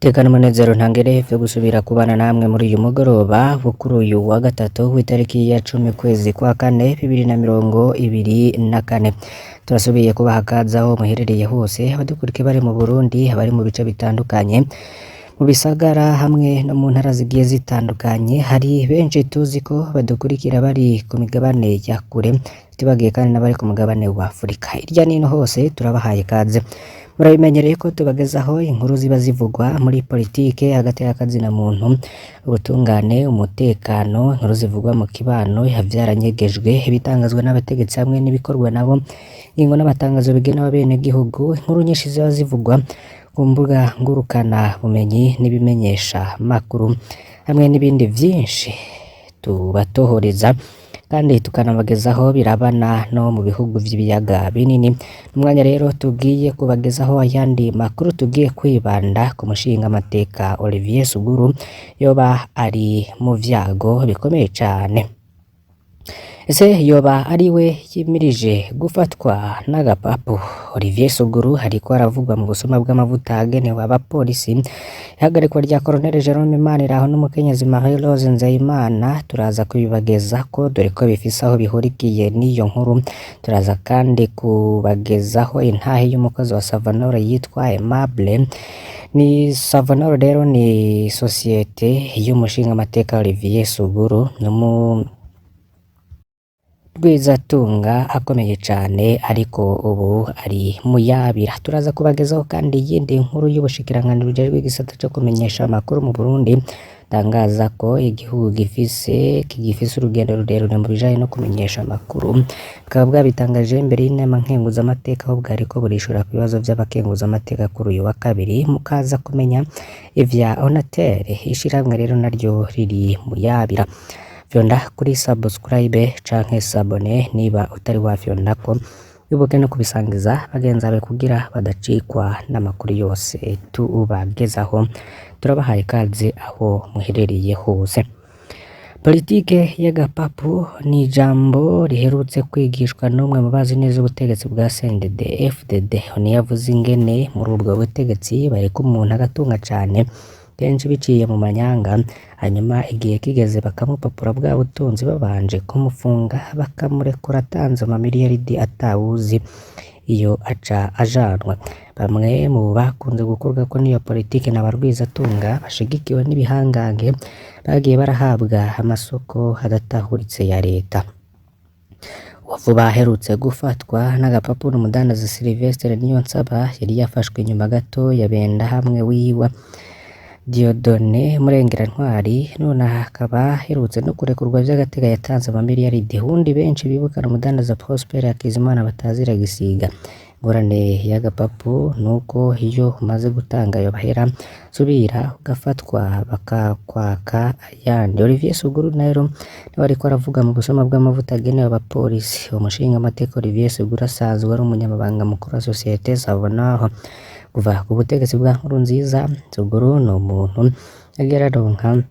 Tekana umunezero ntangere vyo gusubira kubana namwe muri uyu mugoroba wo kuri uyu wa gatatu w'itariki ya 10 kwezi kwa kane 2024. Turasubiye kubaha kaza aho muherereye hose abadukurike bari mu Burundi, abari mu bice bitandukanye mu bisagara hamwe no mu ntara zigiye zitandukanye. Hari benshi tuzi ko badukurikira bari ku migabane ya kure, tubagiye kandi n'abari ku mugabane wa Afurika. Irya nino hose turabahaye kaze. Murabimenyereye ko tubagezaho inkuru ziba zivugwa muri politike, hagati y'akazina muntu, ubutungane, umutekano, inkuru zivugwa mu kibano, ihavyaranyegejwe, ibitangazwa n'abategetsi hamwe n'ibikorwa nabo, ingo n'amatangazo bigenewe bene gihugu, inkuru nyinshi ziba zivugwa ku mbuga ngurukana bumenyi n'ibimenyesha makuru hamwe n'ibindi vyinshi tubatohoreza kandi tukanabagezaho birabana no mu bihugu vy'ibiyaga binini. Umwanya rero tugiye kubagezaho ayandi makuru, tugiye kwibanda ku mushinga amateka Olivier Suguru yoba ari mu vyago bikomeye cane. Ese yoba ari we yimirije gufatwa n'agapapu? Olivier Suguru hariko aravugwa mu busuma bw'amavuta agenewe abapolisi. Ihagarikwa rya Colonel Jerome Maniraho n'umukenyezi Marie Rose Nzeyimana turaza kubibageza ko dore ko bifise aho bihurikiye n'iyo nkuru. Turaza kandi kubagezaho intahe y'umukozi wa Savanore yitwa Aimable. Ni Savanore rero ni societe y'umushinga amateka Olivier Suguru, Rwizatunga akomeye cane ariko ubu ari muyabira. Turaza kubagezaho kandi yindi nkuru y'ubushikiranganji bw'igisata cyo kumenyesha amakuru mu Burundi tangaza ko igihugu gifise urugendo rurerure mu bijanye no kumenyesha amakuru. Bukaba bwabitangaje imbere y'inama nkenguza amateka aho bwariko burishura ku bibazo vy'abakenguza amateka kuri uyu wa kabiri. Mukaza kumenya ivya Onatel, ishiramwe rero naryo riri muyabira. Fyonda kuri subscribe canke sabone niba utari wafyondako, wibuke no kubisangiza bagenzi bawe kugira badacikwa n'amakuru yose tubagezaho. Turabahaye kaze aho muherereye hose. Politike y'agapapu ni ijambo riherutse kwigishwa n'umwe mu bazi neza ubutegetsi bwa CNDD-FDD. Yavuze ingene muri ubwo butegetsi bareka umuntu agatunga cane kenshi biciye mu manyanga, hanyuma igihe kigeze bakamupapura bwa butunzi babanje kumufunga bakamurekura atanze amamiliyaridi atawuzi iyo aca ajanwa. Bamwe mu bakunze gukorwa ko niyo politike n'abarwizatunga bashigikiwe n'ibihangange bagiye barahabwa amasoko adatahuritse ya leta. Vuba aherutse gufatwa n'agapapu n'umudandaza Sylvestre Niyonsaba yari yafashwe nyuma gato ya benda hamwe wiwa Diodone Murengera-Ntwari, none akaba aherutse no kurekurwa vy'agatega yatanze amamiliyaridi. Hundi benshi bibukana umudandaza Prosper Hakizimana batazira gisiga. Ingorane y'agapapu nuko iyo umaze gutanga ayo bahera subira ugafatwa bakakwaka ayandi. Olivier Suguru nayo niwe ariko aravuga mu busuma bw'amavuta agenewe abapolisi. Umushinga amateka Olivier Suguru asanzwe ari umunyamabanga mukuru wa societe Savanore kuva ku butegetsi bwa Nkurunziza. Suguru ni umuntu agera aronka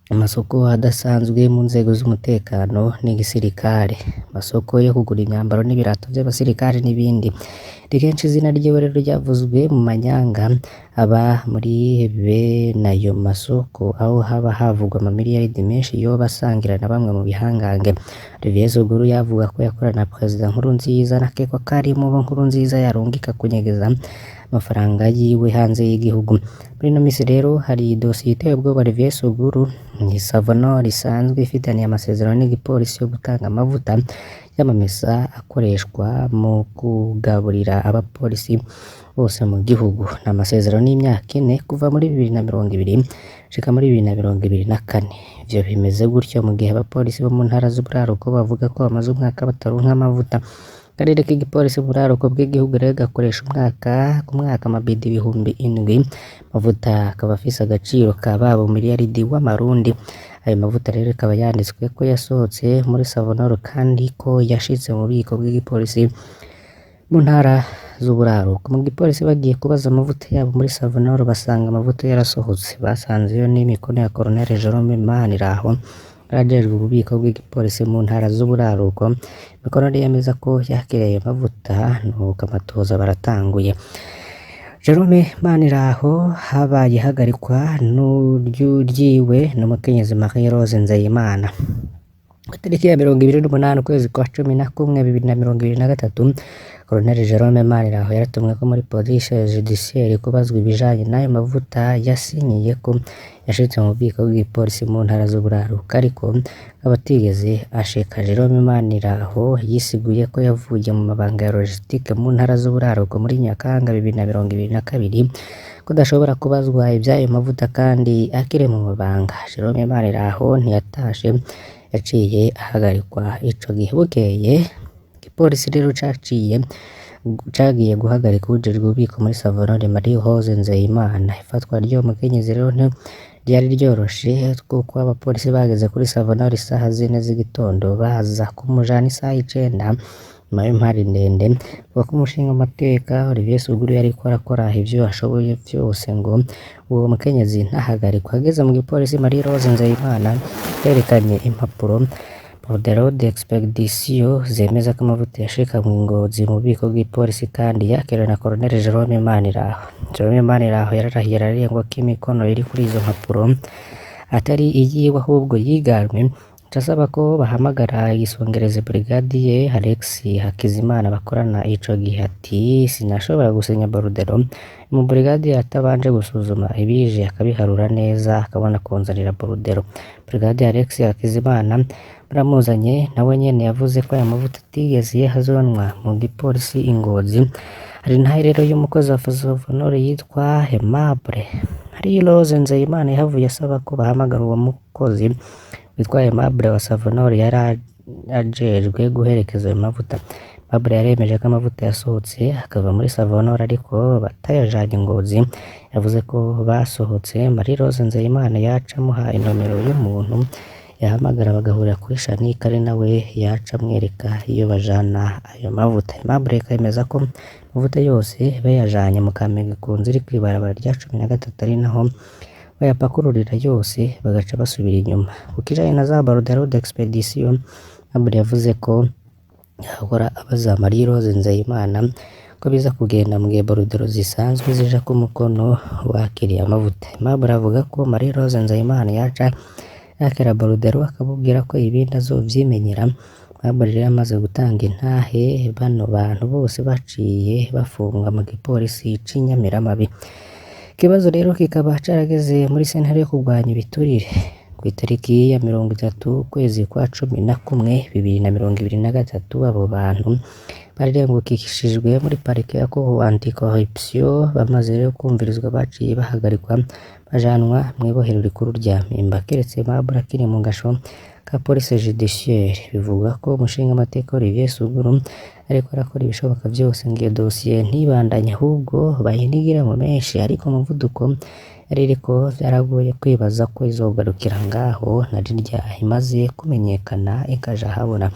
amasoko adasanzwe mu nzego z'umutekano n'igisirikare, amasoko yo kugura imyambaro n'ibirato by'abasirikare n'ibindi. Rikenshi izina ryiwe rero ryavuzwe mu manyanga aba muri nayo masoko, aho haba havugwa amamiliyaridi menshi yoba asangira na bamwe mu bihangange. Olivier Suguru yavuga ko yakorana na Perezida Nkurunziza, nakekwa ko ari mu Nkurunziza yarungika kunyegeza amafaranga yiwe hanze y'igihugu. Muri no misi rero hari dosiye iteye ubwoba Olivier Suguru ni Savanore isanzwe ifitaniye amasezerano n'igipolisi yo gutanga amavuta y'amamesa akoreshwa mu kugaburira abapolisi bose mu gihugu. Ni amasezerano y'imyaka 4 kuva muri 2020 shika muri 2024. Ivyo bimeze gutyo mu gihe abapolisi bo mu ntara z'uburaruko bavuga ko bamaze umwaka bataronka amavuta. Akarere k'igipolisi mu buraruko bw'igihugu rero gakoresha ku mwaka amabidi 7,000 mavuta, akaba afise agaciro ka babo miliyaridi w'amarundi. Ayo mavuta rero akaba yanditswe ko yasohotse muri Savanore kandi ko yashitse mu bubiko bw'igipolisi mu ntara z'uburaruko. Mu gipolisi bagiye kubaza amavuta yabo muri Savanore basanga amavuta yarasohotse. Basanzeyo n'imikono ya Colonel Jerome Maniraho ajejwe ububiko bw'igipolisi mu ntara z'uburaruko. Imikono yemeza ko yakiriye ayo mavuta nuko amatoza baratanguye. Jerome Maniraho habaye ihagarikwa ryiwe n'umukenyezi Marie Rose Nzeyimana tariki ya 28 ukwezi kwa 11 2023 Colonel Jerome Maniraho yaratumwe ko muri police judiciaire kubazwa ibijanye n'ayo mavuta yasinyiye ko yashitse mu bubiko bw'ipolisi mu ntara z'uburaruko ariko abatigeze ashika. Jerome Maniraho yisiguye ko yavuye mu mabanga ya logistique mu ntara z'uburaruko muri Nyakanga 2022 kudashobora kubazwa iby'ayo mavuta kandi akiri mu mabanga. Jerome Maniraho ntiyatashe yaciye ahagarikwa ico gihe. Bukeye igipolisi rero cagiye guhagarika ujejwe ububiko muri Savonore Marie Rose Nzeyimana. Ifatwa ry'uwo mukenyezi rero ryari ryoroshe kuko abapolisi bageze kuri Savonore isaha 4 z'igitondo baza kumujana isaha 9 nyuma y'impari ndende kuko umushinga amateka Olivier Suguru yariko arakora ivyo ashoboye vyose ngo uwo mukenyezi ntahagarikwa. Ageze mu gipolisi Marie Rose Nzeyimana yerekanye impapuro Bordereau d'expedition zemeza ko amavuta yashika mu Ngozi mu bubiko bw'ipolisi kandi yakiriwe na Colonel Jerome Maniraho. Jerome Maniraho yararahiye ararengwa ko imikono iri kuri izo mpapuro atari iyiwe ahubwo yiganwe. Casaba ko bahamagara igisongereza brigadier Alex Hakizimana bakorana ico gihe ati sinashobora gusenya Bordereau mu brigadier atabanje gusuzuma ibije akabiharura neza akabona konzanira Bordereau. Brigadier Alex Hakizimana baramuzanye nawe nyene yavuze ko aya mavuta atigeze hazonwa mu gipolisi Ingozi. Hari ntahe rero y'umukozi wa Savonore yitwa Aimable Marie Rose Nzeyimana yahavuye asaba ko bahamagara uwo mukozi witwa Aimable wa Savonore yari ajejwe guherekeza ayo mavuta. Aimable yaremeje ko amavuta yasohotse akava muri Savonore ariko batayajanye Ngozi. Yavuze ko basohotse Marie Rose Nzeyimana yaca amuha inomero y'umuntu yahamagara bagahurira kuri Shanika ari nawe yaca amwereka iyo bajana ayo mavuta. Aimable yemeza ko amavuta yose bayajanye mu Kamenge ku nzira kw'ibarabara rya 13 ari naho bayapakururira yose bagaca basubira inyuma. Kukijanye na za Bordereau d'expedition Aimable yavuze ko yahora abaza Marie Rose Nzeyimana ko biza kugenda mu gihe Bordereau zisanzwe zija ku mukono wakiriye amavuta. Aimable avuga ko Marie Rose Nzeyimana yaca yakira Bordereau akabubwira ko ibindi azovyimenyera. Aimable rero amaze gutanga intahe bano bantu bose baciye bafungwa mu gipolisi c'Inyamiramabi. Ikibazo rero kikaba carageze muri sentare yo kurwanya ibiturire ku itariki ya 30 ukwezi kwa 11 2023. Abo bantu barengukishijwe muri parike ya Congo anti-corruption bamaze rero kumvirizwa baciye bahagarikwa bajanwa mw'ibohero rikuru rya Mpimba. Keretse Aimable akiri mu gasho ka police judiciaire bivuga ko umushinga amateka Olivier Suguru ariko arakora ibishoboka byose ngo iyo dossier ntibandanye ahubwo bayinigira mu menshi, ariko umuvuduko yariko byaragoye kwibaza ko izogarukira ngaho na rya imaze kumenyekana ikaja habona.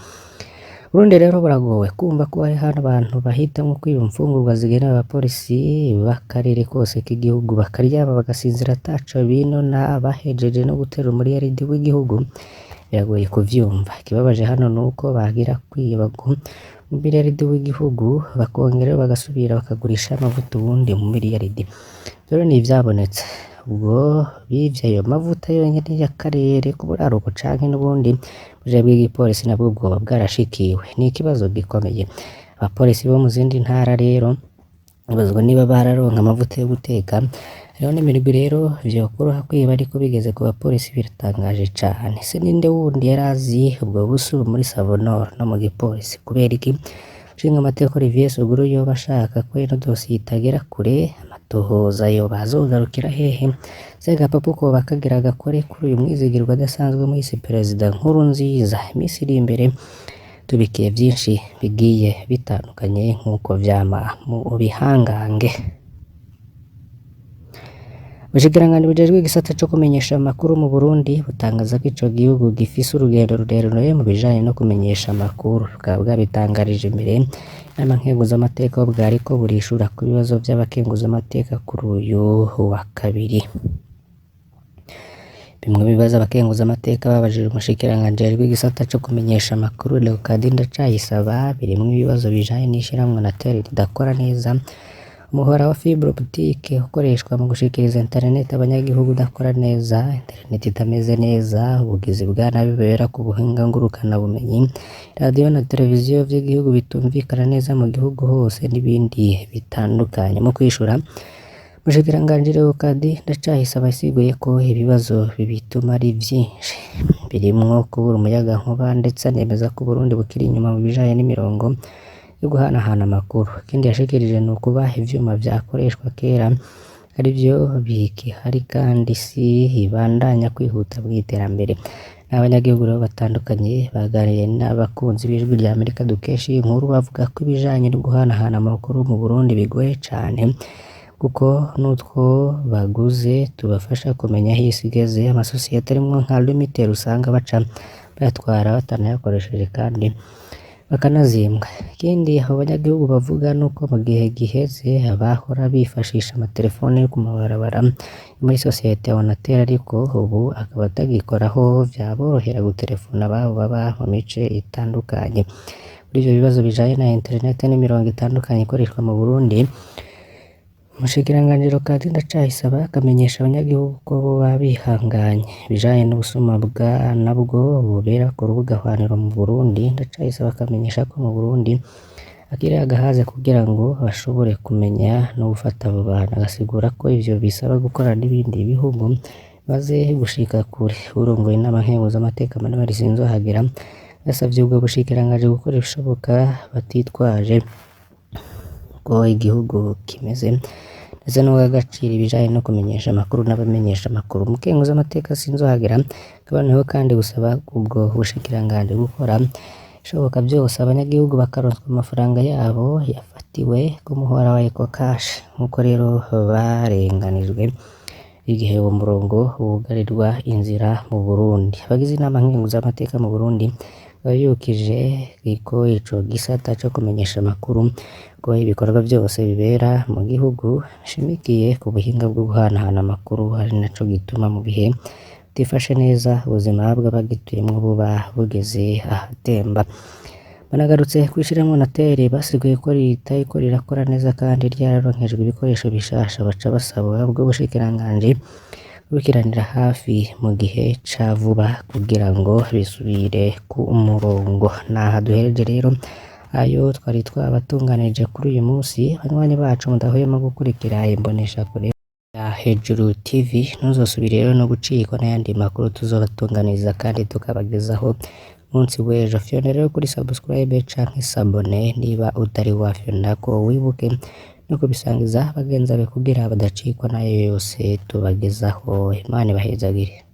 Burundi rero buragowe kumva ko hari hano abantu bahitamwo kwiba imfungurwa zigenewe abapolisi b'akarere kose k'igihugu bakaryama bagasinzira ataco binona bahejeje no gutera umuriyaridi w'igihugu. Biragoye kuvyumva. Ikibabaje hano nuko bagira kwiba mu miliyaridi w'igihugu bakongera bagasubira bakagurisha amavuta ubundi mu miliyaridi. Rero ni ivyabonetse ubwo bivye ayo mavuta yonyene y'akarere ku buraruko canke n'ubundi buje bw'igipolisi nabwo bwoba bwarashikiwe. Ni ikibazo gikomeye. Abapolisi bo mu zindi ntara rero bazwa niba bararonka amavuta yo guteka. Rero n'imirwi rero vyokoroha kwiba ariko bigeze ku bapolisi biratangaje cane. Se ninde wundi yarazi ubwo busu muri Savonore no mu gipolisi kubera iki? Nshinga amateka Olivier Suguru yoba ashaka ko ino dossier itagera kure, amatohoza yo bazogarukira hehe? Sega papu ko bakagira gakore kuri uyu mwizigirwa adasanzwe mu isi Perezida Nkurunziza. Imisi iri imbere tubikiye byinshi bigiye bitandukanye nk'uko vyama mu bihangange. Ubushikiranganji bujejwe igisata co kumenyesha amakuru mu Burundi butangaza ko ico gihugu gifise urugendo rurerure mu bijanye no kumenyesha amakuru. Bukaba bwabitangarije imbere inama nkenguzamateka aho bwariko burishura ku bibazo vy'abakenguzamateka kuri uyu wa kabiri. Bimwe bibaza abakenguzamateka babajije umushikiranganji w'igisata co kumenyesha amakuru Leocadie Ndacayisaba birimwo ibibazo bijanye n'ishirahamwe Natel ridakora neza. umuhora wa fibre optique ukoreshwa mu gushikiriza internet abanyagihugu udakora neza, internet itameze neza, ubugizi bwa nabi bubera ku buhinga ngurukana bumenyi, radio na televiziyo vy'igihugu bitumvikana neza mu gihugu hose n'ibindi bitandukanye. Mu kwishura Umushikiranganji Leocadie Ndacayisaba yasiguye ko ibibazo bituma ari vyinshi birimwo kubura umuyagankuba ndetse anemeza ko Burundi bukiri inyuma mu bijanye n'imirongo yo guhanahana amakuru. Ikindi yashikirije ni ukuba ivyuma vyakoreshwa kera arivyo bikihari kandi isi ibandanya kwihuta mw'iterambere. Abanyagihugu rero batandukanye baganiriye n'abakunzi b'ijwi rya Amerika dukesha iyi nkuru bavuga ko ibijanye no guhanahana amakuru mu Burundi bigoye cane kuko n'utwo baguze tubafasha kumenya aho isi igeze. Amasosiyete arimwo nka Lumitel usanga baca bayatwara batanayakoresheje kandi bakanazimbwa. Ikindi abo banyagihugu bavuga nuko mu gihe giheze abahora bifashisha amatelefone yo ku mabarabara muri sosiyete ya Onatel ariko ubu akaba atagikoraho vyaborohera gutelefona ababo baba mu mice itandukanye. Kuri ivyo bibazo bijanye na internet n'imirongo itandukanye ikoreshwa mu Burundi, Umushikiranganji Leocadie Ndacayisaba akamenyesha abanyagihugu ko boba bihanganye. Bijanye n'ubusuma nabwo bubera ku rubuga hwaniro mu Burundi, Ndacayisaba akamenyesha ko mu Burundi akiri agahaze kugira ngo bashobore kumenya no gufata abo bantu. Agasigura ko ivyo bisaba gukorana n'ibindi bihugu maze gushika kure. Urongoye inama nkenguzamateka Manuel Sinzohagera yasavye ubwo bushikiranganji gukora ibishoboka batitwaje ko igihugu kimeze ndetse n'uw'agaciro ibijanye no kumenyesha amakuru n'abamenyesha amakuru. Umukenguzamateka Sinzohagera akaboneyeho kandi gusaba ubwo bushikiranganji gukora ibishoboka vyose abanyagihugu bakaronswa amafaranga yabo yafatiwe ku muhora wa Ecocash nk'uko rero barenganijwe igihe uwo murongo wugarirwa inzira mu Burundi. Abagize inama nkenguzamateka mu Burundi bayukije ko ico gisata co kumenyesha amakuru ko ibikorwa vyose bibera mu gihugu shimikiye ku buhinga bwo guhanahana amakuru, ari naco gituma mu bihe butifashe neza ubuzima bw'abagituyemwo buba bugeze ahatemba. Banagarutse kw'ishirahamwe Onatel basiguye ko ritariko rirakora neza kandi ryararonkejwe ibikoresho bishasha, baca basaba ubwo bushikiranganji gukiranira hafi mu gihe ca vuba kugira ngo bisubire ku murongo. Naha duhereje rero ayo twari twabatunganirije kuri uyu musi. Banywanyi bacu mudahwema gukurikira imboneshakure ya Hejuru TV, ntuzosubire rero no gucikwa n'ayandi makuru tuzobatunganiriza kandi tukabagezaho munsi w'ejo. Fyonda rero kuri subscribe canke s'abone niba utari wafyonda ko wibuke no kubisangiza bagenzi bawe kugira badacikwa nayo yose tubagezaho. Imana ibahezagire.